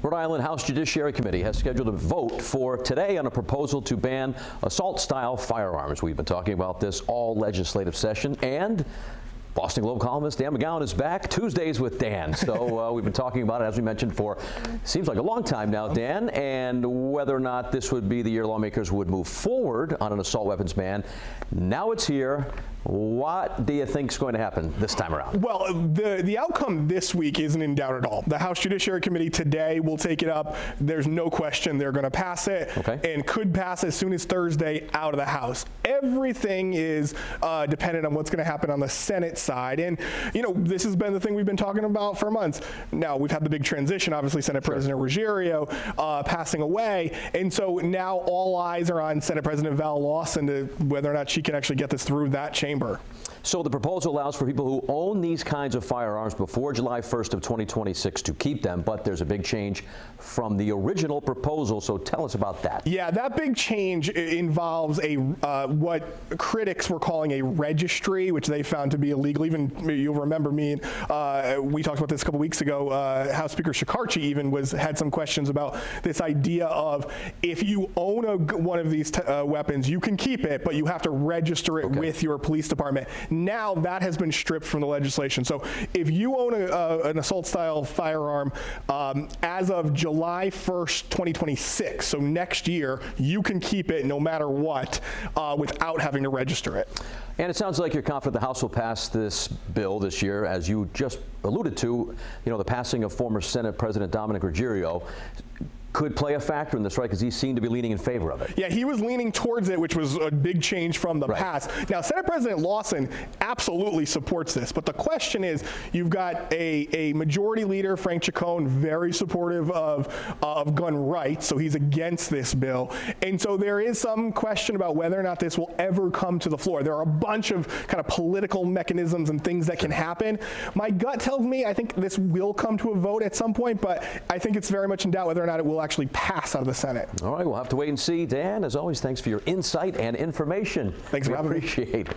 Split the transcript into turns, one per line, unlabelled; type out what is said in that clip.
Rhode Island House Judiciary Committee has scheduled a vote for today on a proposal to ban assault-style firearms. We've been talking about this all legislative session, and Boston Globe columnist Dan McGowan is back. Tuesdays with Dan. So we've been talking about it, as we mentioned, for seems like a long time now, Dan, and whether or not this would be the year lawmakers would move forward on an assault weapons ban. Now it's here. What do you think is going to happen this time around?
Well, the outcome this week isn't in doubt at all. The House Judiciary Committee today will take it up. There's no question they're going to pass it, and could pass as soon as Thursday out of the House. Everything is dependent on what's going to happen on the Senate side. And, you know, this has been the thing we've been talking about for months. Now, we've had the big transition, obviously, Senate President Ruggiero passing away. And so now all eyes are on Senate President Val Lawson to whether or not she can actually get this through that chamber.
So the proposal allows for people who own these kinds of firearms before July 1st of 2026 to keep them, but there's a big change from the original proposal. So tell us about that. Yeah,
that big change involves a what critics were calling a registry, which they found to be illegal. Even you'll remember me and we talked about this a couple weeks ago. House Speaker Shekarchi even had some questions about this idea of if you own one of these weapons, you can keep it, but you have to register it with your police department. Now that has been stripped from the legislation. So if you own an assault-style firearm as of July 1st, 2026, so next year, you can keep it no matter what without having to register it.
And it sounds like you're confident the House will pass this bill this year, as you just alluded to. You know, the passing of former Senate President Dominic Ruggiero could play a factor in this, right? Because he seemed to be leaning in favor of it.
Yeah, he was leaning towards it, which was a big change from the past. Now, Senate President Lawson absolutely supports this, but the question is, you've got a majority leader, Frank Chacon, very supportive of gun rights, so he's against this bill. And so there is some question about whether or not this will ever come to the floor. There are a bunch of kind of political mechanisms and things that can happen. My gut tells me I think this will come to a vote at some point, but I think it's very much in doubt whether or not it will actually pass out of the Senate.
All right, we'll have to wait and see. Dan, as always, thanks for your insight and information.
Thanks for having me.
Appreciate it.